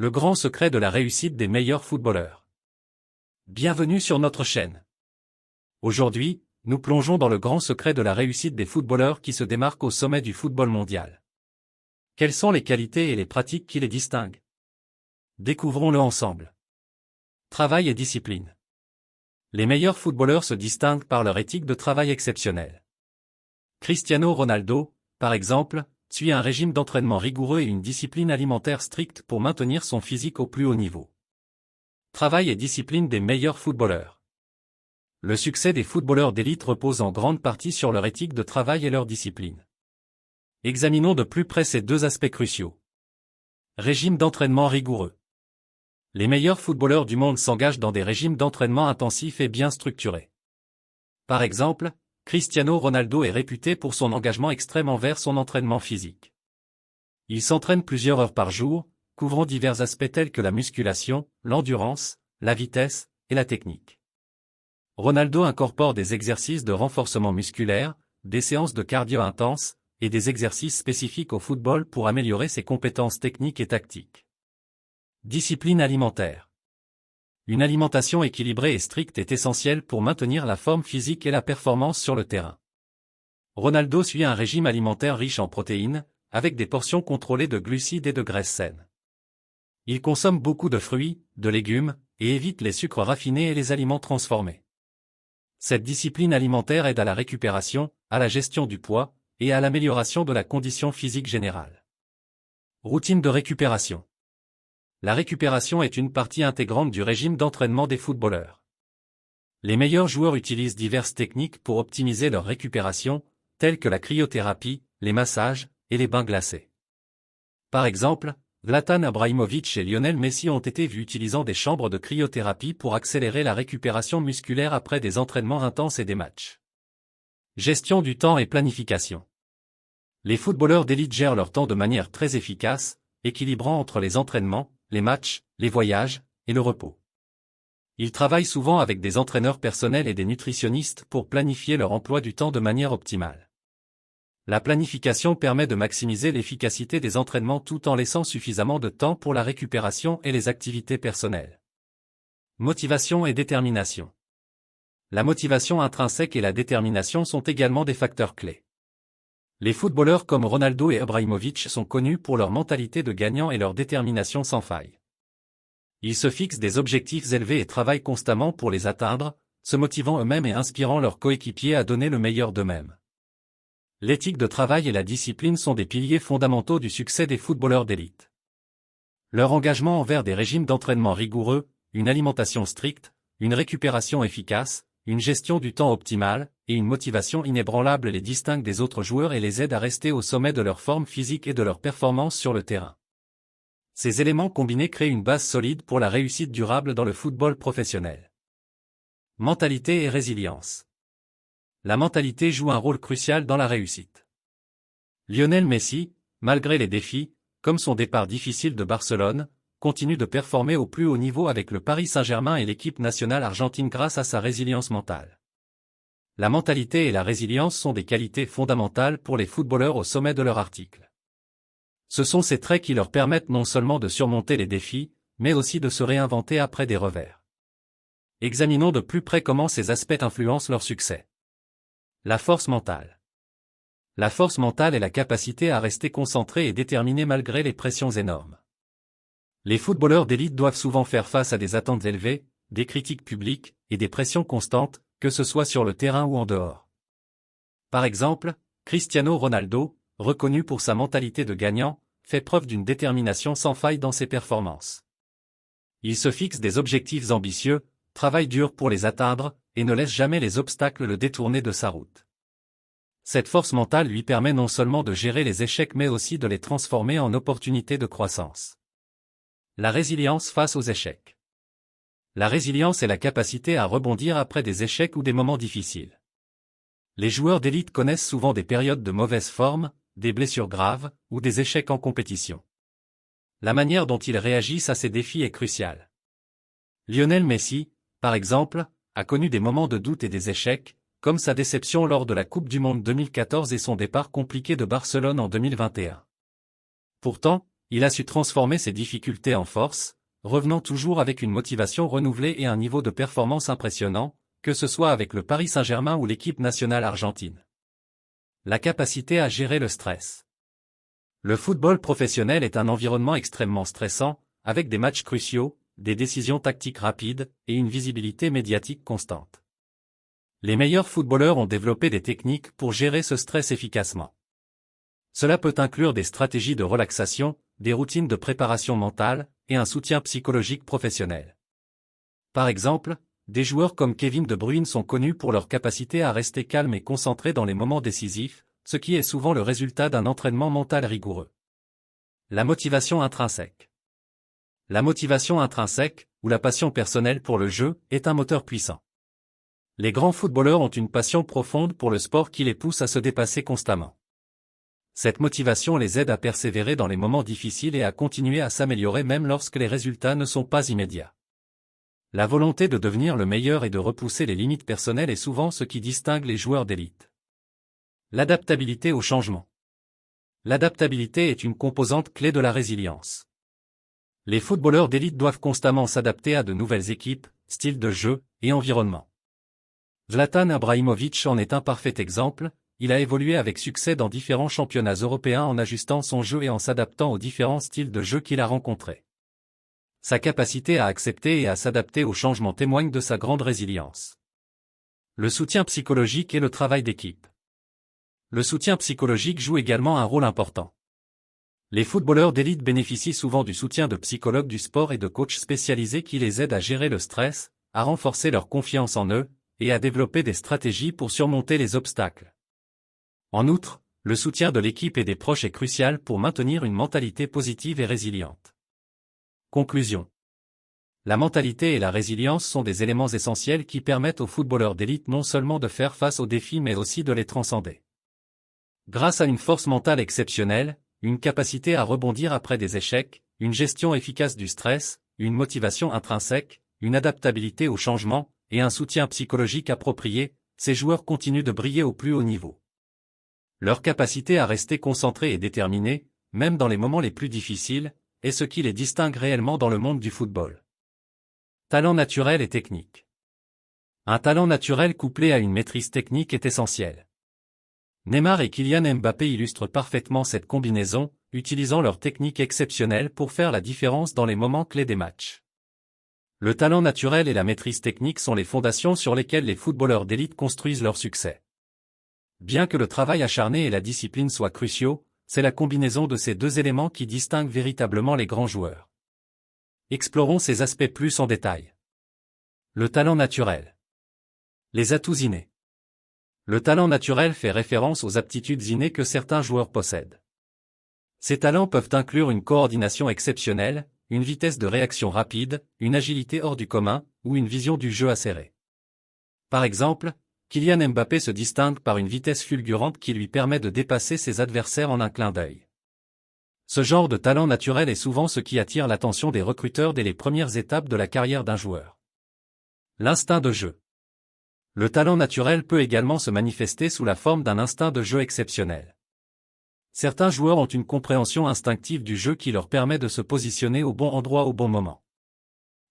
Le grand secret de la réussite des meilleurs footballeurs. Bienvenue sur notre chaîne. Aujourd'hui, nous plongeons dans le grand secret de la réussite des footballeurs qui se démarquent au sommet du football mondial. Quelles sont les qualités et les pratiques qui les distinguent? Découvrons-le ensemble. Travail et discipline. Les meilleurs footballeurs se distinguent par leur éthique de travail exceptionnelle. Cristiano Ronaldo, par exemple, suit un régime d'entraînement rigoureux et une discipline alimentaire stricte pour maintenir son physique au plus haut niveau. Travail et discipline des meilleurs footballeurs. Le succès des footballeurs d'élite repose en grande partie sur leur éthique de travail et leur discipline. Examinons de plus près ces deux aspects cruciaux. Régime d'entraînement rigoureux. Les meilleurs footballeurs du monde s'engagent dans des régimes d'entraînement intensifs et bien structurés. Par exemple, Cristiano Ronaldo est réputé pour son engagement extrême envers son entraînement physique. Il s'entraîne plusieurs heures par jour, couvrant divers aspects tels que la musculation, l'endurance, la vitesse et la technique. Ronaldo incorpore des exercices de renforcement musculaire, des séances de cardio intenses, et des exercices spécifiques au football pour améliorer ses compétences techniques et tactiques. Discipline alimentaire. Une alimentation équilibrée et stricte est essentielle pour maintenir la forme physique et la performance sur le terrain. Ronaldo suit un régime alimentaire riche en protéines, avec des portions contrôlées de glucides et de graisses saines. Il consomme beaucoup de fruits, de légumes, et évite les sucres raffinés et les aliments transformés. Cette discipline alimentaire aide à la récupération, à la gestion du poids, et à l'amélioration de la condition physique générale. Routine de récupération. La récupération est une partie intégrante du régime d'entraînement des footballeurs. Les meilleurs joueurs utilisent diverses techniques pour optimiser leur récupération, telles que la cryothérapie, les massages et les bains glacés. Par exemple, Zlatan Ibrahimović et Lionel Messi ont été vus utilisant des chambres de cryothérapie pour accélérer la récupération musculaire après des entraînements intenses et des matchs. Gestion du temps et planification. Les footballeurs d'élite gèrent leur temps de manière très efficace, équilibrant entre les entraînements, les matchs, les voyages, et le repos. Ils travaillent souvent avec des entraîneurs personnels et des nutritionnistes pour planifier leur emploi du temps de manière optimale. La planification permet de maximiser l'efficacité des entraînements tout en laissant suffisamment de temps pour la récupération et les activités personnelles. Motivation et détermination. La motivation intrinsèque et la détermination sont également des facteurs clés. Les footballeurs comme Ronaldo et Ibrahimović sont connus pour leur mentalité de gagnant et leur détermination sans faille. Ils se fixent des objectifs élevés et travaillent constamment pour les atteindre, se motivant eux-mêmes et inspirant leurs coéquipiers à donner le meilleur d'eux-mêmes. L'éthique de travail et la discipline sont des piliers fondamentaux du succès des footballeurs d'élite. Leur engagement envers des régimes d'entraînement rigoureux, une alimentation stricte, une récupération efficace, une gestion du temps optimale, et une motivation inébranlable les distinguent des autres joueurs et les aident à rester au sommet de leur forme physique et de leur performance sur le terrain. Ces éléments combinés créent une base solide pour la réussite durable dans le football professionnel. Mentalité et résilience. La mentalité joue un rôle crucial dans la réussite. Lionel Messi, malgré les défis, comme son départ difficile de Barcelone, continue de performer au plus haut niveau avec le Paris Saint-Germain et l'équipe nationale argentine grâce à sa résilience mentale. La mentalité et la résilience sont des qualités fondamentales pour les footballeurs au sommet de leur article. Ce sont ces traits qui leur permettent non seulement de surmonter les défis, mais aussi de se réinventer après des revers. Examinons de plus près comment ces aspects influencent leur succès. La force mentale. La force mentale est la capacité à rester concentré et déterminé malgré les pressions énormes. Les footballeurs d'élite doivent souvent faire face à des attentes élevées, des critiques publiques et des pressions constantes, que ce soit sur le terrain ou en dehors. Par exemple, Cristiano Ronaldo, reconnu pour sa mentalité de gagnant, fait preuve d'une détermination sans faille dans ses performances. Il se fixe des objectifs ambitieux, travaille dur pour les atteindre, et ne laisse jamais les obstacles le détourner de sa route. Cette force mentale lui permet non seulement de gérer les échecs mais aussi de les transformer en opportunités de croissance. La résilience face aux échecs. La résilience est la capacité à rebondir après des échecs ou des moments difficiles. Les joueurs d'élite connaissent souvent des périodes de mauvaise forme, des blessures graves, ou des échecs en compétition. La manière dont ils réagissent à ces défis est cruciale. Lionel Messi, par exemple, a connu des moments de doute et des échecs, comme sa déception lors de la Coupe du Monde 2014 et son départ compliqué de Barcelone en 2021. Pourtant, il a su transformer ses difficultés en force, revenant toujours avec une motivation renouvelée et un niveau de performance impressionnant, que ce soit avec le Paris Saint-Germain ou l'équipe nationale argentine. La capacité à gérer le stress. Le football professionnel est un environnement extrêmement stressant, avec des matchs cruciaux, des décisions tactiques rapides et une visibilité médiatique constante. Les meilleurs footballeurs ont développé des techniques pour gérer ce stress efficacement. Cela peut inclure des stratégies de relaxation, des routines de préparation mentale et un soutien psychologique professionnel. Par exemple, des joueurs comme Kevin De Bruyne sont connus pour leur capacité à rester calme et concentré dans les moments décisifs, ce qui est souvent le résultat d'un entraînement mental rigoureux. La motivation intrinsèque. La motivation intrinsèque, ou la passion personnelle pour le jeu, est un moteur puissant. Les grands footballeurs ont une passion profonde pour le sport qui les pousse à se dépasser constamment. Cette motivation les aide à persévérer dans les moments difficiles et à continuer à s'améliorer même lorsque les résultats ne sont pas immédiats. La volonté de devenir le meilleur et de repousser les limites personnelles est souvent ce qui distingue les joueurs d'élite. L'adaptabilité au changement. L'adaptabilité est une composante clé de la résilience. Les footballeurs d'élite doivent constamment s'adapter à de nouvelles équipes, styles de jeu et environnements. Zlatan Ibrahimović en est un parfait exemple. Il a évolué avec succès dans différents championnats européens en ajustant son jeu et en s'adaptant aux différents styles de jeu qu'il a rencontrés. Sa capacité à accepter et à s'adapter aux changements témoigne de sa grande résilience. Le soutien psychologique et le travail d'équipe. Le soutien psychologique joue également un rôle important. Les footballeurs d'élite bénéficient souvent du soutien de psychologues du sport et de coachs spécialisés qui les aident à gérer le stress, à renforcer leur confiance en eux, et à développer des stratégies pour surmonter les obstacles. En outre, le soutien de l'équipe et des proches est crucial pour maintenir une mentalité positive et résiliente. Conclusion. La mentalité et la résilience sont des éléments essentiels qui permettent aux footballeurs d'élite non seulement de faire face aux défis mais aussi de les transcender. Grâce à une force mentale exceptionnelle, une capacité à rebondir après des échecs, une gestion efficace du stress, une motivation intrinsèque, une adaptabilité au changement, et un soutien psychologique approprié, ces joueurs continuent de briller au plus haut niveau. Leur capacité à rester concentrés et déterminés, même dans les moments les plus difficiles, est ce qui les distingue réellement dans le monde du football. Talent naturel et technique. Un talent naturel couplé à une maîtrise technique est essentiel. Neymar et Kylian Mbappé illustrent parfaitement cette combinaison, utilisant leur technique exceptionnelle pour faire la différence dans les moments clés des matchs. Le talent naturel et la maîtrise technique sont les fondations sur lesquelles les footballeurs d'élite construisent leur succès. Bien que le travail acharné et la discipline soient cruciaux, c'est la combinaison de ces deux éléments qui distingue véritablement les grands joueurs. Explorons ces aspects plus en détail. Le talent naturel. Les atouts innés. Le talent naturel fait référence aux aptitudes innées que certains joueurs possèdent. Ces talents peuvent inclure une coordination exceptionnelle, une vitesse de réaction rapide, une agilité hors du commun, ou une vision du jeu acérée. Par exemple, Kylian Mbappé se distingue par une vitesse fulgurante qui lui permet de dépasser ses adversaires en un clin d'œil. Ce genre de talent naturel est souvent ce qui attire l'attention des recruteurs dès les premières étapes de la carrière d'un joueur. L'instinct de jeu. Le talent naturel peut également se manifester sous la forme d'un instinct de jeu exceptionnel. Certains joueurs ont une compréhension instinctive du jeu qui leur permet de se positionner au bon endroit au bon moment.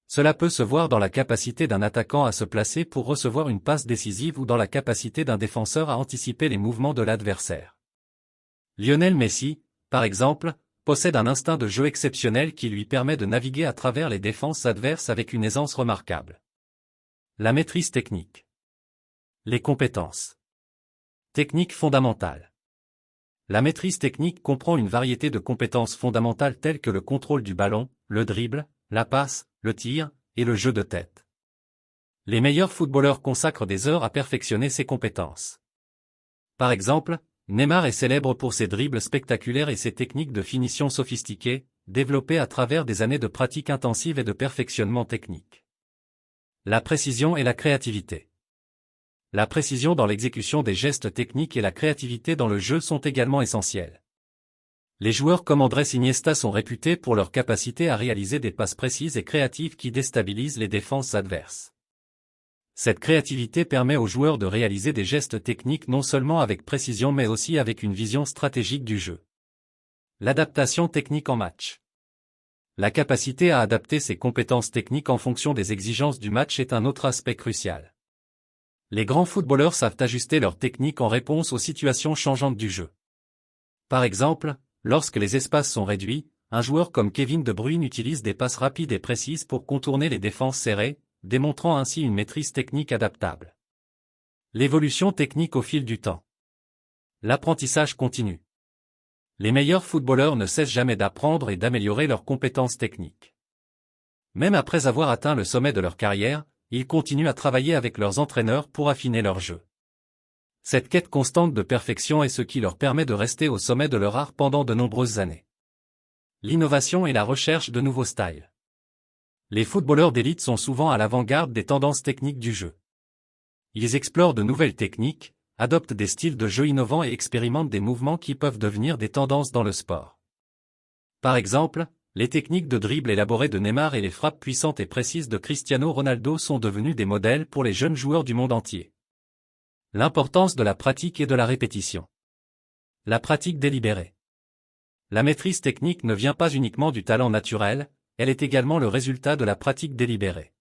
Cela peut se voir dans la capacité d'un attaquant à se placer pour recevoir une passe décisive ou dans la capacité d'un défenseur à anticiper les mouvements de l'adversaire. Lionel Messi, par exemple, possède un instinct de jeu exceptionnel qui lui permet de naviguer à travers les défenses adverses avec une aisance remarquable. La maîtrise technique. Les compétences. Technique fondamentale. La maîtrise technique comprend une variété de compétences fondamentales telles que le contrôle du ballon, le dribble, la passe, le tir, et le jeu de tête. Les meilleurs footballeurs consacrent des heures à perfectionner ces compétences. Par exemple, Neymar est célèbre pour ses dribbles spectaculaires et ses techniques de finition sophistiquées, développées à travers des années de pratique intensive et de perfectionnement technique. La précision et la créativité. La précision dans l'exécution des gestes techniques et la créativité dans le jeu sont également essentielles. Les joueurs comme Andrés Iniesta sont réputés pour leur capacité à réaliser des passes précises et créatives qui déstabilisent les défenses adverses. Cette créativité permet aux joueurs de réaliser des gestes techniques non seulement avec précision mais aussi avec une vision stratégique du jeu. L'adaptation technique en match. La capacité à adapter ses compétences techniques en fonction des exigences du match est un autre aspect crucial. Les grands footballeurs savent ajuster leur technique en réponse aux situations changeantes du jeu. Par exemple, lorsque les espaces sont réduits, un joueur comme Kevin De Bruyne utilise des passes rapides et précises pour contourner les défenses serrées, démontrant ainsi une maîtrise technique adaptable. L'évolution technique au fil du temps. L'apprentissage continue. Les meilleurs footballeurs ne cessent jamais d'apprendre et d'améliorer leurs compétences techniques. Même après avoir atteint le sommet de leur carrière, ils continuent à travailler avec leurs entraîneurs pour affiner leur jeu. Cette quête constante de perfection est ce qui leur permet de rester au sommet de leur art pendant de nombreuses années. L'innovation et la recherche de nouveaux styles. Les footballeurs d'élite sont souvent à l'avant-garde des tendances techniques du jeu. Ils explorent de nouvelles techniques, adoptent des styles de jeu innovants et expérimentent des mouvements qui peuvent devenir des tendances dans le sport. Par exemple, les techniques de dribble élaborées de Neymar et les frappes puissantes et précises de Cristiano Ronaldo sont devenues des modèles pour les jeunes joueurs du monde entier. L'importance de la pratique et de la répétition. La pratique délibérée. La maîtrise technique ne vient pas uniquement du talent naturel, elle est également le résultat de la pratique délibérée.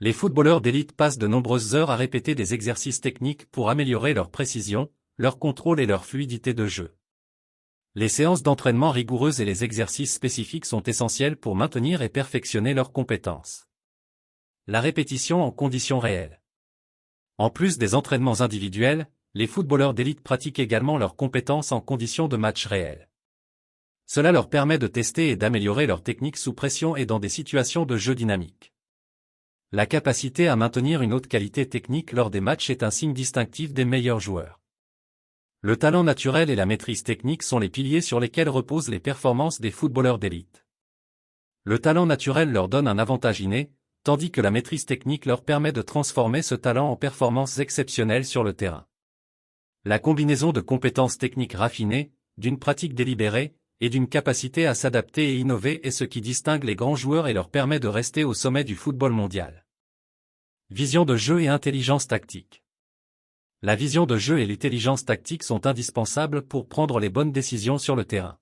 Les footballeurs d'élite passent de nombreuses heures à répéter des exercices techniques pour améliorer leur précision, leur contrôle et leur fluidité de jeu. Les séances d'entraînement rigoureuses et les exercices spécifiques sont essentiels pour maintenir et perfectionner leurs compétences. La répétition en conditions réelles. En plus des entraînements individuels, les footballeurs d'élite pratiquent également leurs compétences en conditions de match réels. Cela leur permet de tester et d'améliorer leur technique sous pression et dans des situations de jeu dynamique. La capacité à maintenir une haute qualité technique lors des matchs est un signe distinctif des meilleurs joueurs. Le talent naturel et la maîtrise technique sont les piliers sur lesquels reposent les performances des footballeurs d'élite. Le talent naturel leur donne un avantage inné, tandis que la maîtrise technique leur permet de transformer ce talent en performances exceptionnelles sur le terrain. La combinaison de compétences techniques raffinées, d'une pratique délibérée, et d'une capacité à s'adapter et innover est ce qui distingue les grands joueurs et leur permet de rester au sommet du football mondial. Vision de jeu et intelligence tactique. La vision de jeu et l'intelligence tactique sont indispensables pour prendre les bonnes décisions sur le terrain.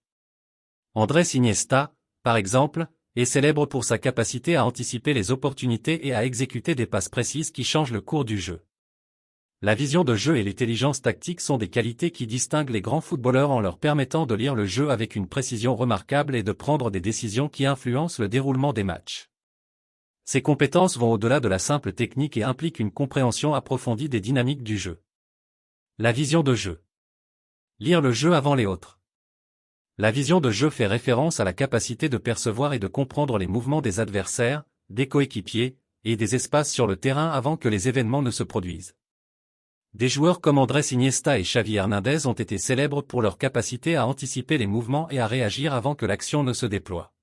Andrés Iniesta, par exemple, est célèbre pour sa capacité à anticiper les opportunités et à exécuter des passes précises qui changent le cours du jeu. La vision de jeu et l'intelligence tactique sont des qualités qui distinguent les grands footballeurs en leur permettant de lire le jeu avec une précision remarquable et de prendre des décisions qui influencent le déroulement des matchs. Ces compétences vont au-delà de la simple technique et impliquent une compréhension approfondie des dynamiques du jeu. La vision de jeu. Lire le jeu avant les autres. La vision de jeu fait référence à la capacité de percevoir et de comprendre les mouvements des adversaires, des coéquipiers, et des espaces sur le terrain avant que les événements ne se produisent. Des joueurs comme Andrés Iniesta et Xavi Hernandez ont été célèbres pour leur capacité à anticiper les mouvements et à réagir avant que l'action ne se déploie.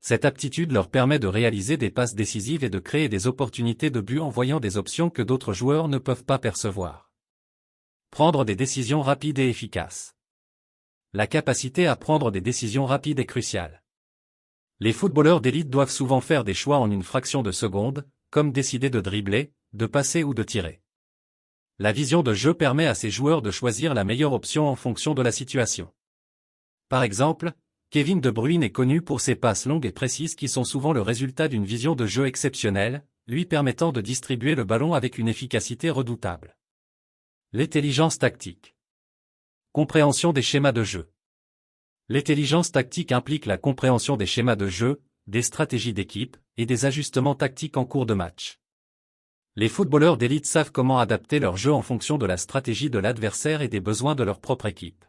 Cette aptitude leur permet de réaliser des passes décisives et de créer des opportunités de but en voyant des options que d'autres joueurs ne peuvent pas percevoir. Prendre des décisions rapides et efficaces. La capacité à prendre des décisions rapides est cruciale. Les footballeurs d'élite doivent souvent faire des choix en une fraction de seconde, comme décider de dribbler, de passer ou de tirer. La vision de jeu permet à ces joueurs de choisir la meilleure option en fonction de la situation. Par exemple, Kevin De Bruyne est connu pour ses passes longues et précises qui sont souvent le résultat d'une vision de jeu exceptionnelle, lui permettant de distribuer le ballon avec une efficacité redoutable. L'intelligence tactique. Compréhension des schémas de jeu. L'intelligence tactique implique la compréhension des schémas de jeu, des stratégies d'équipe, et des ajustements tactiques en cours de match. Les footballeurs d'élite savent comment adapter leur jeu en fonction de la stratégie de l'adversaire et des besoins de leur propre équipe.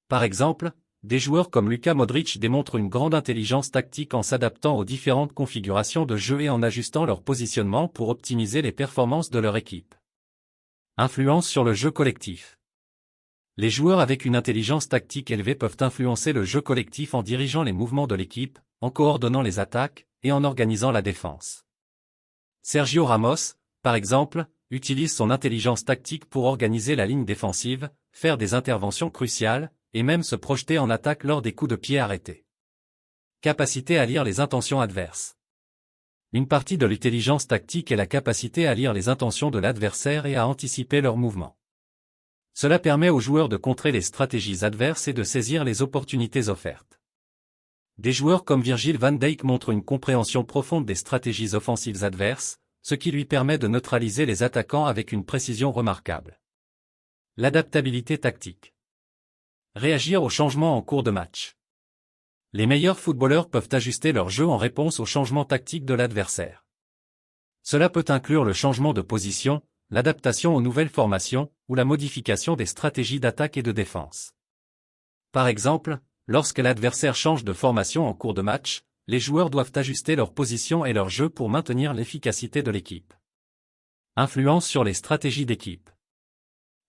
Par exemple, des joueurs comme Luka Modric démontrent une grande intelligence tactique en s'adaptant aux différentes configurations de jeu et en ajustant leur positionnement pour optimiser les performances de leur équipe. Influence sur le jeu collectif. Les joueurs avec une intelligence tactique élevée peuvent influencer le jeu collectif en dirigeant les mouvements de l'équipe, en coordonnant les attaques, et en organisant la défense. Sergio Ramos, par exemple, utilise son intelligence tactique pour organiser la ligne défensive, faire des interventions cruciales, et même se projeter en attaque lors des coups de pied arrêtés. Capacité à lire les intentions adverses. Une partie de l'intelligence tactique est la capacité à lire les intentions de l'adversaire et à anticiper leurs mouvements. Cela permet aux joueurs de contrer les stratégies adverses et de saisir les opportunités offertes. Des joueurs comme Virgil van Dijk montrent une compréhension profonde des stratégies offensives adverses, ce qui lui permet de neutraliser les attaquants avec une précision remarquable. L'adaptabilité tactique. Réagir aux changements en cours de match. Les meilleurs footballeurs peuvent ajuster leur jeu en réponse aux changements tactiques de l'adversaire. Cela peut inclure le changement de position, l'adaptation aux nouvelles formations, ou la modification des stratégies d'attaque et de défense. Par exemple, lorsque l'adversaire change de formation en cours de match, les joueurs doivent ajuster leur position et leur jeu pour maintenir l'efficacité de l'équipe. Influence sur les stratégies d'équipe.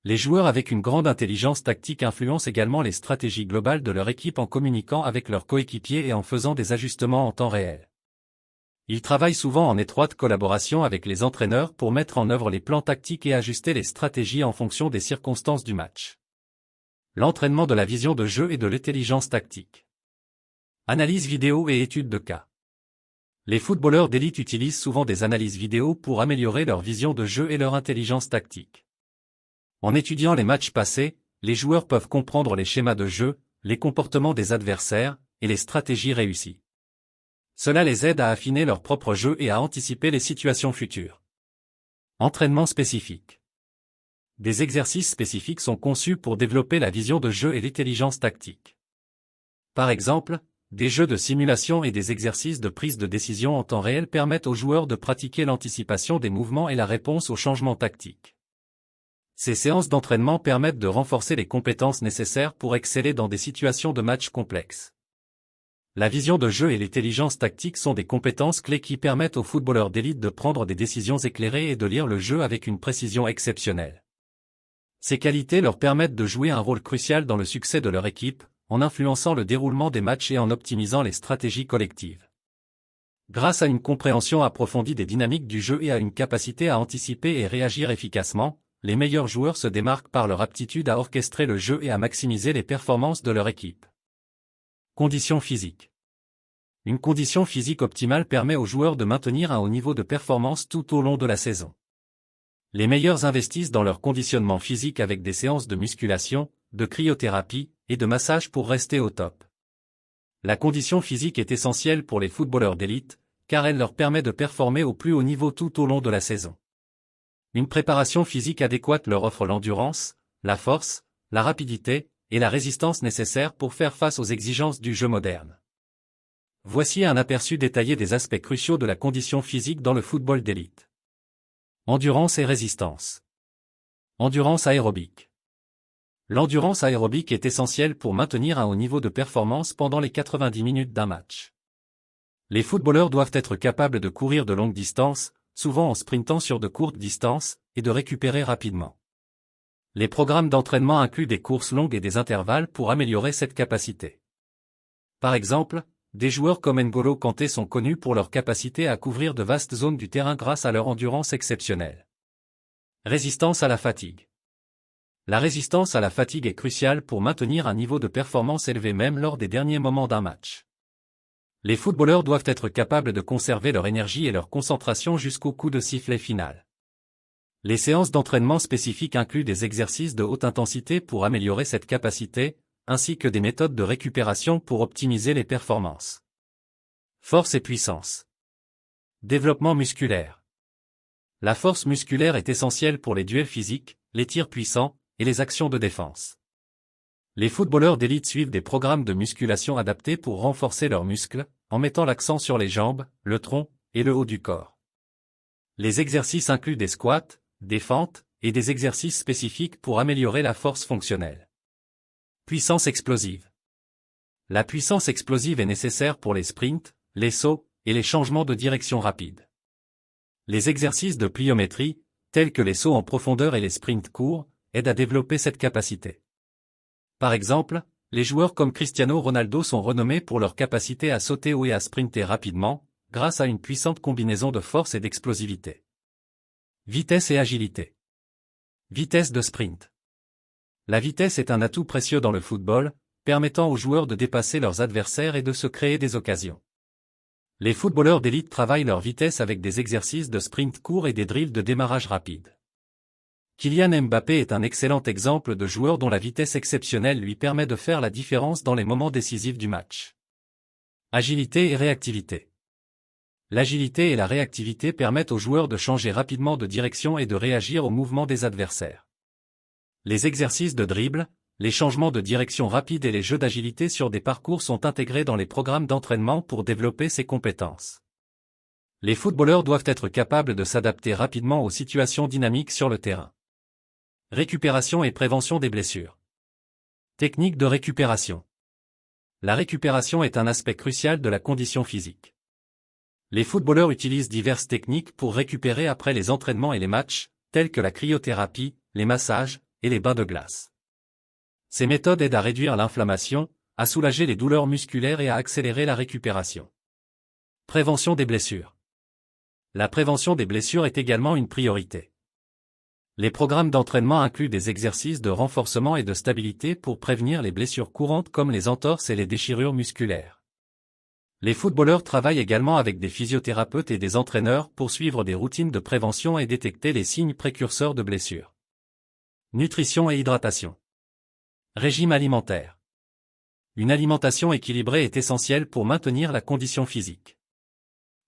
Les joueurs avec une grande intelligence tactique influencent également les stratégies globales de leur équipe en communiquant avec leurs coéquipiers et en faisant des ajustements en temps réel. Ils travaillent souvent en étroite collaboration avec les entraîneurs pour mettre en œuvre les plans tactiques et ajuster les stratégies en fonction des circonstances du match. L'entraînement de la vision de jeu et de l'intelligence tactique. Analyse vidéo et études de cas. Les footballeurs d'élite utilisent souvent des analyses vidéo pour améliorer leur vision de jeu et leur intelligence tactique. En étudiant les matchs passés, les joueurs peuvent comprendre les schémas de jeu, les comportements des adversaires, et les stratégies réussies. Cela les aide à affiner leur propre jeu et à anticiper les situations futures. Entraînement spécifique. Des exercices spécifiques sont conçus pour développer la vision de jeu et l'intelligence tactique. Par exemple, des jeux de simulation et des exercices de prise de décision en temps réel permettent aux joueurs de pratiquer l'anticipation des mouvements et la réponse aux changements tactiques. Ces séances d'entraînement permettent de renforcer les compétences nécessaires pour exceller dans des situations de match complexes. La vision de jeu et l'intelligence tactique sont des compétences clés qui permettent aux footballeurs d'élite de prendre des décisions éclairées et de lire le jeu avec une précision exceptionnelle. Ces qualités leur permettent de jouer un rôle crucial dans le succès de leur équipe, en influençant le déroulement des matchs et en optimisant les stratégies collectives. Grâce à une compréhension approfondie des dynamiques du jeu et à une capacité à anticiper et réagir efficacement, les meilleurs joueurs se démarquent par leur aptitude à orchestrer le jeu et à maximiser les performances de leur équipe. Conditions physiques. Une condition physique optimale permet aux joueurs de maintenir un haut niveau de performance tout au long de la saison. Les meilleurs investissent dans leur conditionnement physique avec des séances de musculation, de cryothérapie et de massage pour rester au top. La condition physique est essentielle pour les footballeurs d'élite, car elle leur permet de performer au plus haut niveau tout au long de la saison. Une préparation physique adéquate leur offre l'endurance, la force, la rapidité et la résistance nécessaires pour faire face aux exigences du jeu moderne. Voici un aperçu détaillé des aspects cruciaux de la condition physique dans le football d'élite. Endurance et résistance. Endurance aérobique. L'endurance aérobique est essentielle pour maintenir un haut niveau de performance pendant les 90 minutes d'un match. Les footballeurs doivent être capables de courir de longues distances, souvent en sprintant sur de courtes distances, et de récupérer rapidement. Les programmes d'entraînement incluent des courses longues et des intervalles pour améliorer cette capacité. Par exemple, des joueurs comme N'Golo Kanté sont connus pour leur capacité à couvrir de vastes zones du terrain grâce à leur endurance exceptionnelle. Résistance à la fatigue. La résistance à la fatigue est cruciale pour maintenir un niveau de performance élevé même lors des derniers moments d'un match. Les footballeurs doivent être capables de conserver leur énergie et leur concentration jusqu'au coup de sifflet final. Les séances d'entraînement spécifiques incluent des exercices de haute intensité pour améliorer cette capacité, ainsi que des méthodes de récupération pour optimiser les performances. Force et puissance. Développement musculaire. La force musculaire est essentielle pour les duels physiques, les tirs puissants, et les actions de défense. Les footballeurs d'élite suivent des programmes de musculation adaptés pour renforcer leurs muscles, en mettant l'accent sur les jambes, le tronc, et le haut du corps. Les exercices incluent des squats, des fentes, et des exercices spécifiques pour améliorer la force fonctionnelle. Puissance explosive. La puissance explosive est nécessaire pour les sprints, les sauts, et les changements de direction rapides. Les exercices de pliométrie, tels que les sauts en profondeur et les sprints courts, aident à développer cette capacité. Par exemple, les joueurs comme Cristiano Ronaldo sont renommés pour leur capacité à sauter haut et à sprinter rapidement, grâce à une puissante combinaison de force et d'explosivité. Vitesse et agilité. Vitesse de sprint. La vitesse est un atout précieux dans le football, permettant aux joueurs de dépasser leurs adversaires et de se créer des occasions. Les footballeurs d'élite travaillent leur vitesse avec des exercices de sprint court et des drills de démarrage rapide. Kylian Mbappé est un excellent exemple de joueur dont la vitesse exceptionnelle lui permet de faire la différence dans les moments décisifs du match. Agilité et réactivité. L'agilité et la réactivité permettent aux joueurs de changer rapidement de direction et de réagir aux mouvements des adversaires. Les exercices de dribble, les changements de direction rapides et les jeux d'agilité sur des parcours sont intégrés dans les programmes d'entraînement pour développer ces compétences. Les footballeurs doivent être capables de s'adapter rapidement aux situations dynamiques sur le terrain. Récupération et prévention des blessures. Technique de récupération. La récupération est un aspect crucial de la condition physique. Les footballeurs utilisent diverses techniques pour récupérer après les entraînements et les matchs, telles que la cryothérapie, les massages et les bains de glace. Ces méthodes aident à réduire l'inflammation, à soulager les douleurs musculaires et à accélérer la récupération. Prévention des blessures. La prévention des blessures est également une priorité. Les programmes d'entraînement incluent des exercices de renforcement et de stabilité pour prévenir les blessures courantes comme les entorses et les déchirures musculaires. Les footballeurs travaillent également avec des physiothérapeutes et des entraîneurs pour suivre des routines de prévention et détecter les signes précurseurs de blessures. Nutrition et hydratation. Régime alimentaire. Une alimentation équilibrée est essentielle pour maintenir la condition physique.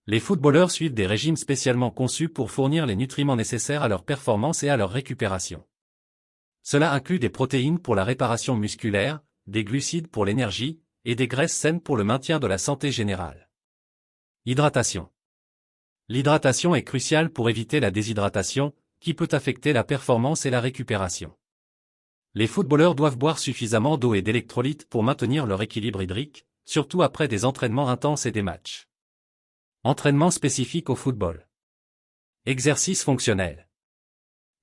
Les footballeurs suivent des régimes spécialement conçus pour fournir les nutriments nécessaires à leur performance et à leur récupération. Cela inclut des protéines pour la réparation musculaire, des glucides pour l'énergie, et des graisses saines pour le maintien de la santé générale. Hydratation. L'hydratation est cruciale pour éviter la déshydratation, qui peut affecter la performance et la récupération. Les footballeurs doivent boire suffisamment d'eau et d'électrolytes pour maintenir leur équilibre hydrique, surtout après des entraînements intenses et des matchs. Entraînement spécifique au football. Exercices fonctionnels.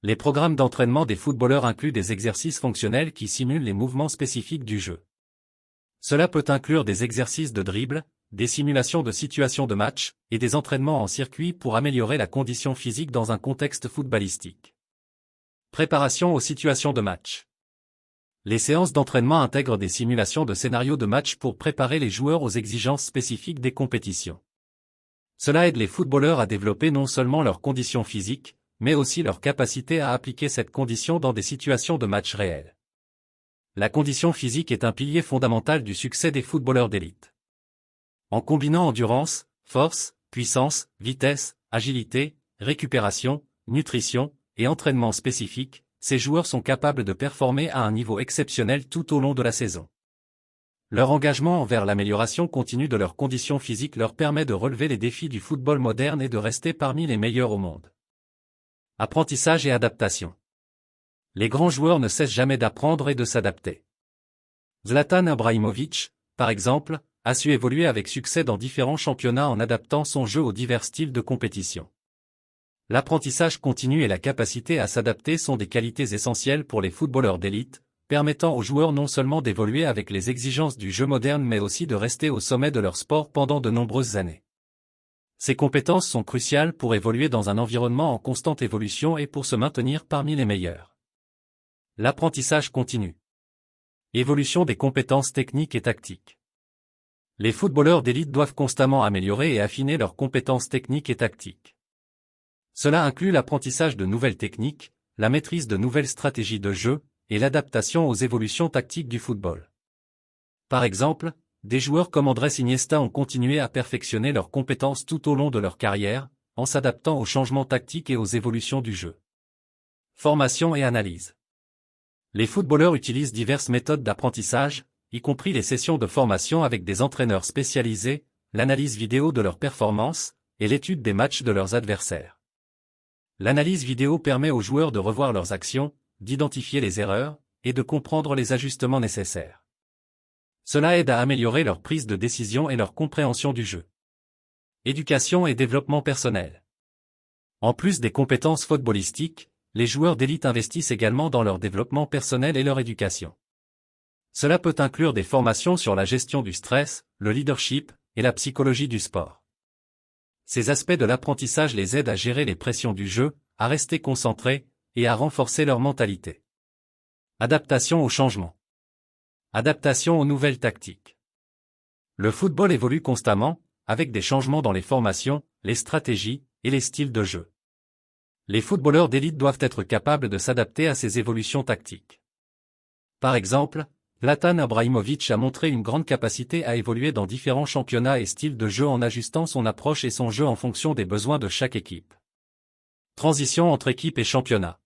Les programmes d'entraînement des footballeurs incluent des exercices fonctionnels qui simulent les mouvements spécifiques du jeu. Cela peut inclure des exercices de dribble, des simulations de situations de match, et des entraînements en circuit pour améliorer la condition physique dans un contexte footballistique. Préparation aux situations de match. Les séances d'entraînement intègrent des simulations de scénarios de match pour préparer les joueurs aux exigences spécifiques des compétitions. Cela aide les footballeurs à développer non seulement leurs conditions physiques, mais aussi leur capacité à appliquer cette condition dans des situations de match réelles. La condition physique est un pilier fondamental du succès des footballeurs d'élite. En combinant endurance, force, puissance, vitesse, agilité, récupération, nutrition et entraînement spécifique, ces joueurs sont capables de performer à un niveau exceptionnel tout au long de la saison. Leur engagement envers l'amélioration continue de leurs conditions physiques leur permet de relever les défis du football moderne et de rester parmi les meilleurs au monde. Apprentissage et adaptation. Les grands joueurs ne cessent jamais d'apprendre et de s'adapter. Zlatan Ibrahimović, par exemple, a su évoluer avec succès dans différents championnats en adaptant son jeu aux divers styles de compétition. L'apprentissage continu et la capacité à s'adapter sont des qualités essentielles pour les footballeurs d'élite, permettant aux joueurs non seulement d'évoluer avec les exigences du jeu moderne mais aussi de rester au sommet de leur sport pendant de nombreuses années. Ces compétences sont cruciales pour évoluer dans un environnement en constante évolution et pour se maintenir parmi les meilleurs. L'apprentissage continu. Évolution des compétences techniques et tactiques. Les footballeurs d'élite doivent constamment améliorer et affiner leurs compétences techniques et tactiques. Cela inclut l'apprentissage de nouvelles techniques, la maîtrise de nouvelles stratégies de jeu, et l'adaptation aux évolutions tactiques du football. Par exemple, des joueurs comme Andrés Iniesta ont continué à perfectionner leurs compétences tout au long de leur carrière, en s'adaptant aux changements tactiques et aux évolutions du jeu. Formation et analyse. Les footballeurs utilisent diverses méthodes d'apprentissage, y compris les sessions de formation avec des entraîneurs spécialisés, l'analyse vidéo de leurs performances, et l'étude des matchs de leurs adversaires. L'analyse vidéo permet aux joueurs de revoir leurs actions, d'identifier les erreurs, et de comprendre les ajustements nécessaires. Cela aide à améliorer leur prise de décision et leur compréhension du jeu. Éducation et développement personnel. En plus des compétences footballistiques, les joueurs d'élite investissent également dans leur développement personnel et leur éducation. Cela peut inclure des formations sur la gestion du stress, le leadership, et la psychologie du sport. Ces aspects de l'apprentissage les aident à gérer les pressions du jeu, à rester concentrés, et à renforcer leur mentalité. Adaptation au changement. Adaptation aux nouvelles tactiques. Le football évolue constamment, avec des changements dans les formations, les stratégies, et les styles de jeu. Les footballeurs d'élite doivent être capables de s'adapter à ces évolutions tactiques. Par exemple, Zlatan Ibrahimović a montré une grande capacité à évoluer dans différents championnats et styles de jeu en ajustant son approche et son jeu en fonction des besoins de chaque équipe. Transition entre équipe et championnat.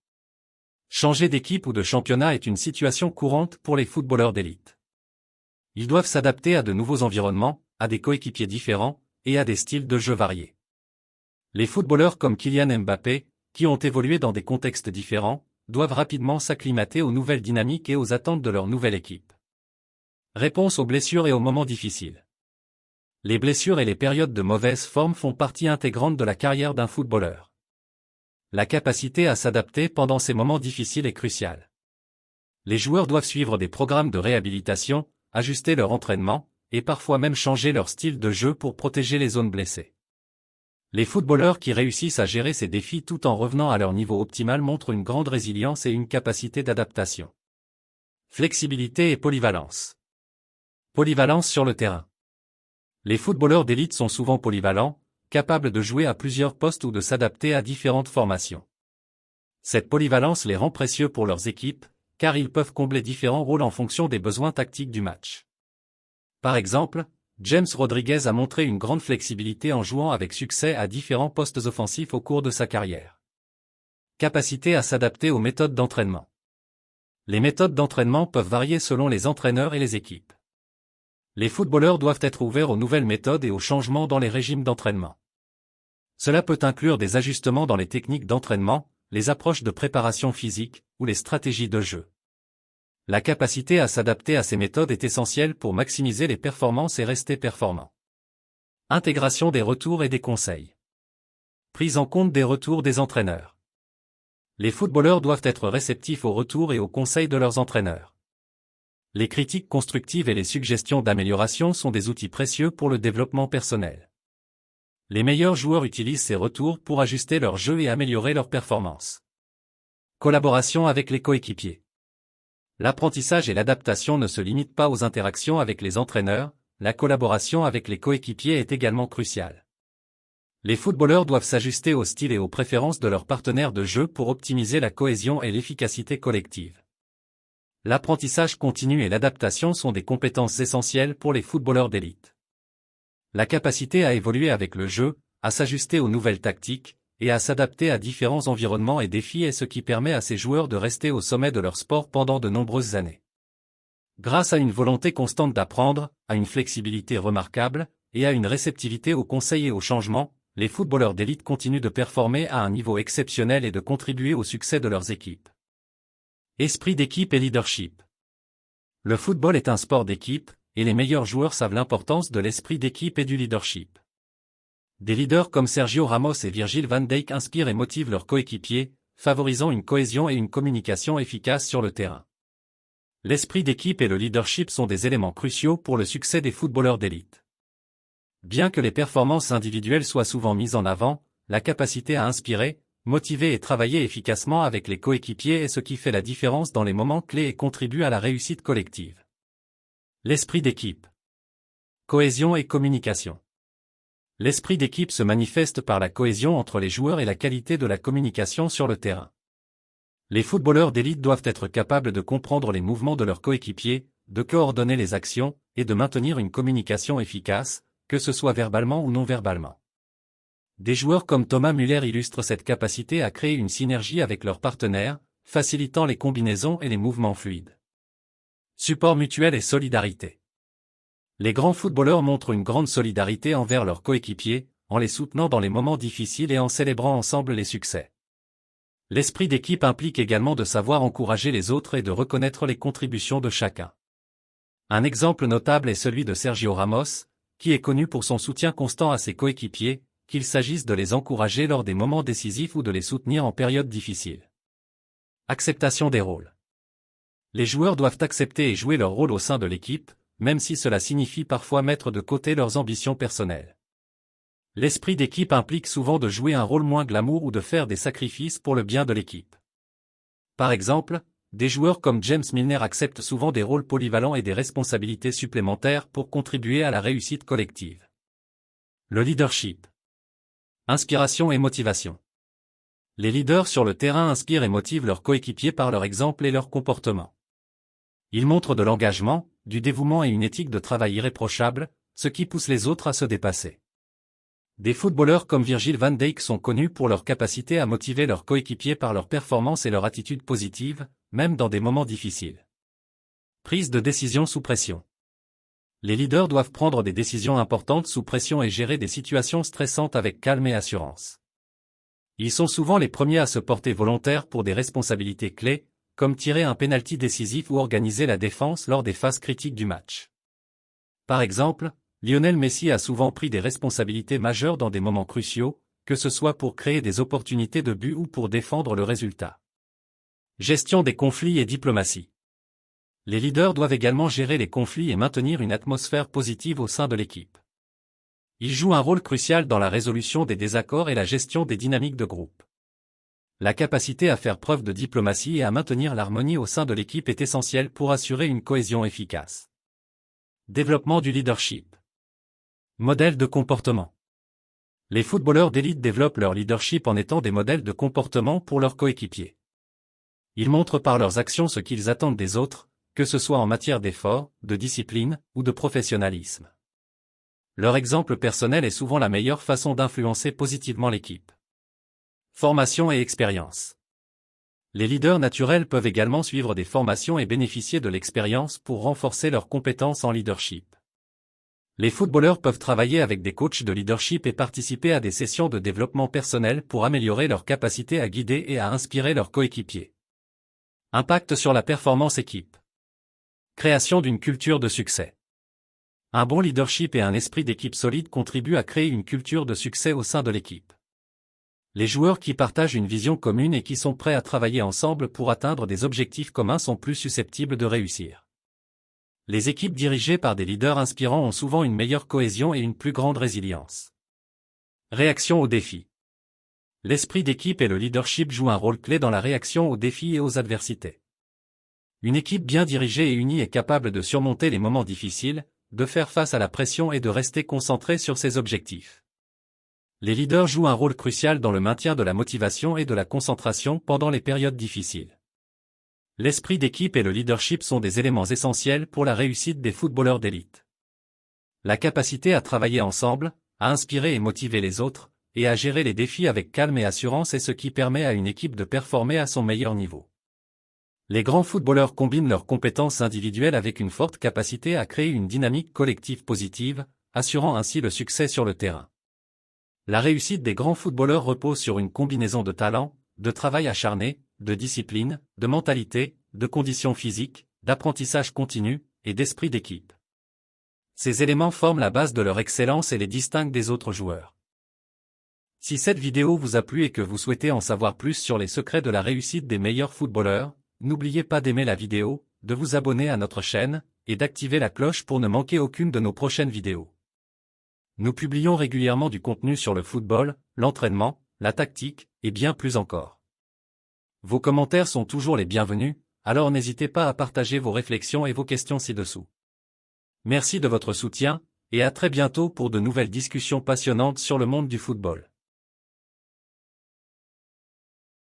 Changer d'équipe ou de championnat est une situation courante pour les footballeurs d'élite. Ils doivent s'adapter à de nouveaux environnements, à des coéquipiers différents, et à des styles de jeu variés. Les footballeurs comme Kylian Mbappé, qui ont évolué dans des contextes différents, doivent rapidement s'acclimater aux nouvelles dynamiques et aux attentes de leur nouvelle équipe. Réponse aux blessures et aux moments difficiles. Les blessures et les périodes de mauvaise forme font partie intégrante de la carrière d'un footballeur. La capacité à s'adapter pendant ces moments difficiles est cruciale. Les joueurs doivent suivre des programmes de réhabilitation, ajuster leur entraînement, et parfois même changer leur style de jeu pour protéger les zones blessées. Les footballeurs qui réussissent à gérer ces défis tout en revenant à leur niveau optimal montrent une grande résilience et une capacité d'adaptation. Flexibilité et polyvalence. Polyvalence sur le terrain. Les footballeurs d'élite sont souvent polyvalents, capables de jouer à plusieurs postes ou de s'adapter à différentes formations. Cette polyvalence les rend précieux pour leurs équipes, car ils peuvent combler différents rôles en fonction des besoins tactiques du match. Par exemple, James Rodriguez a montré une grande flexibilité en jouant avec succès à différents postes offensifs au cours de sa carrière. Capacité à s'adapter aux méthodes d'entraînement. Les méthodes d'entraînement peuvent varier selon les entraîneurs et les équipes. Les footballeurs doivent être ouverts aux nouvelles méthodes et aux changements dans les régimes d'entraînement. Cela peut inclure des ajustements dans les techniques d'entraînement, les approches de préparation physique, ou les stratégies de jeu. La capacité à s'adapter à ces méthodes est essentielle pour maximiser les performances et rester performant. Intégration des retours et des conseils. Prise en compte des retours des entraîneurs. Les footballeurs doivent être réceptifs aux retours et aux conseils de leurs entraîneurs. Les critiques constructives et les suggestions d'amélioration sont des outils précieux pour le développement personnel. Les meilleurs joueurs utilisent ces retours pour ajuster leur jeu et améliorer leur performance. Collaboration avec les coéquipiers. L'apprentissage et l'adaptation ne se limitent pas aux interactions avec les entraîneurs, la collaboration avec les coéquipiers est également cruciale. Les footballeurs doivent s'ajuster au style et aux préférences de leurs partenaires de jeu pour optimiser la cohésion et l'efficacité collective. L'apprentissage continu et l'adaptation sont des compétences essentielles pour les footballeurs d'élite. La capacité à évoluer avec le jeu, à s'ajuster aux nouvelles tactiques, et à s'adapter à différents environnements et défis est ce qui permet à ces joueurs de rester au sommet de leur sport pendant de nombreuses années. Grâce à une volonté constante d'apprendre, à une flexibilité remarquable, et à une réceptivité aux conseils et aux changements, les footballeurs d'élite continuent de performer à un niveau exceptionnel et de contribuer au succès de leurs équipes. Esprit d'équipe et leadership. Le football est un sport d'équipe, et les meilleurs joueurs savent l'importance de l'esprit d'équipe et du leadership. Des leaders comme Sergio Ramos et Virgil van Dijk inspirent et motivent leurs coéquipiers, favorisant une cohésion et une communication efficace sur le terrain. L'esprit d'équipe et le leadership sont des éléments cruciaux pour le succès des footballeurs d'élite. Bien que les performances individuelles soient souvent mises en avant, la capacité à inspirer, motiver et travailler efficacement avec les coéquipiers est ce qui fait la différence dans les moments clés et contribue à la réussite collective. L'esprit d'équipe. Cohésion et communication. L'esprit d'équipe se manifeste par la cohésion entre les joueurs et la qualité de la communication sur le terrain. Les footballeurs d'élite doivent être capables de comprendre les mouvements de leurs coéquipiers, de coordonner les actions, et de maintenir une communication efficace, que ce soit verbalement ou non verbalement. Des joueurs comme Thomas Müller illustrent cette capacité à créer une synergie avec leurs partenaires, facilitant les combinaisons et les mouvements fluides. Support mutuel et solidarité. Les grands footballeurs montrent une grande solidarité envers leurs coéquipiers, en les soutenant dans les moments difficiles et en célébrant ensemble les succès. L'esprit d'équipe implique également de savoir encourager les autres et de reconnaître les contributions de chacun. Un exemple notable est celui de Sergio Ramos, qui est connu pour son soutien constant à ses coéquipiers, qu'il s'agisse de les encourager lors des moments décisifs ou de les soutenir en périodes difficiles. Acceptation des rôles. Les joueurs doivent accepter et jouer leur rôle au sein de l'équipe, même si cela signifie parfois mettre de côté leurs ambitions personnelles. L'esprit d'équipe implique souvent de jouer un rôle moins glamour ou de faire des sacrifices pour le bien de l'équipe. Par exemple, des joueurs comme James Milner acceptent souvent des rôles polyvalents et des responsabilités supplémentaires pour contribuer à la réussite collective. Le leadership. Inspiration et motivation. Les leaders sur le terrain inspirent et motivent leurs coéquipiers par leur exemple et leur comportement. Ils montrent de l'engagement, du dévouement et une éthique de travail irréprochable, ce qui pousse les autres à se dépasser. Des footballeurs comme Virgil van Dijk sont connus pour leur capacité à motiver leurs coéquipiers par leur performance et leur attitude positive, même dans des moments difficiles. Prise de décision sous pression. Les leaders doivent prendre des décisions importantes sous pression et gérer des situations stressantes avec calme et assurance. Ils sont souvent les premiers à se porter volontaires pour des responsabilités clés, comme tirer un pénalty décisif ou organiser la défense lors des phases critiques du match. Par exemple, Lionel Messi a souvent pris des responsabilités majeures dans des moments cruciaux, que ce soit pour créer des opportunités de but ou pour défendre le résultat. Gestion des conflits et diplomatie. Les leaders doivent également gérer les conflits et maintenir une atmosphère positive au sein de l'équipe. Ils jouent un rôle crucial dans la résolution des désaccords et la gestion des dynamiques de groupe. La capacité à faire preuve de diplomatie et à maintenir l'harmonie au sein de l'équipe est essentielle pour assurer une cohésion efficace. Développement du leadership. Modèle de comportement. Les footballeurs d'élite développent leur leadership en étant des modèles de comportement pour leurs coéquipiers. Ils montrent par leurs actions ce qu'ils attendent des autres, que ce soit en matière d'effort, de discipline ou de professionnalisme. Leur exemple personnel est souvent la meilleure façon d'influencer positivement l'équipe. Formation et expérience. Les leaders naturels peuvent également suivre des formations et bénéficier de l'expérience pour renforcer leurs compétences en leadership. Les footballeurs peuvent travailler avec des coachs de leadership et participer à des sessions de développement personnel pour améliorer leur capacité à guider et à inspirer leurs coéquipiers. Impact sur la performance équipe. Création d'une culture de succès. Un bon leadership et un esprit d'équipe solide contribuent à créer une culture de succès au sein de l'équipe. Les joueurs qui partagent une vision commune et qui sont prêts à travailler ensemble pour atteindre des objectifs communs sont plus susceptibles de réussir. Les équipes dirigées par des leaders inspirants ont souvent une meilleure cohésion et une plus grande résilience. Réaction aux défis. L'esprit d'équipe et le leadership jouent un rôle clé dans la réaction aux défis et aux adversités. Une équipe bien dirigée et unie est capable de surmonter les moments difficiles, de faire face à la pression et de rester concentrée sur ses objectifs. Les leaders jouent un rôle crucial dans le maintien de la motivation et de la concentration pendant les périodes difficiles. L'esprit d'équipe et le leadership sont des éléments essentiels pour la réussite des footballeurs d'élite. La capacité à travailler ensemble, à inspirer et motiver les autres, et à gérer les défis avec calme et assurance est ce qui permet à une équipe de performer à son meilleur niveau. Les grands footballeurs combinent leurs compétences individuelles avec une forte capacité à créer une dynamique collective positive, assurant ainsi le succès sur le terrain. La réussite des grands footballeurs repose sur une combinaison de talent, de travail acharné, de discipline, de mentalité, de conditions physiques, d'apprentissage continu, et d'esprit d'équipe. Ces éléments forment la base de leur excellence et les distinguent des autres joueurs. Si cette vidéo vous a plu et que vous souhaitez en savoir plus sur les secrets de la réussite des meilleurs footballeurs, n'oubliez pas d'aimer la vidéo, de vous abonner à notre chaîne, et d'activer la cloche pour ne manquer aucune de nos prochaines vidéos. Nous publions régulièrement du contenu sur le football, l'entraînement, la tactique, et bien plus encore. Vos commentaires sont toujours les bienvenus, alors n'hésitez pas à partager vos réflexions et vos questions ci-dessous. Merci de votre soutien, et à très bientôt pour de nouvelles discussions passionnantes sur le monde du football.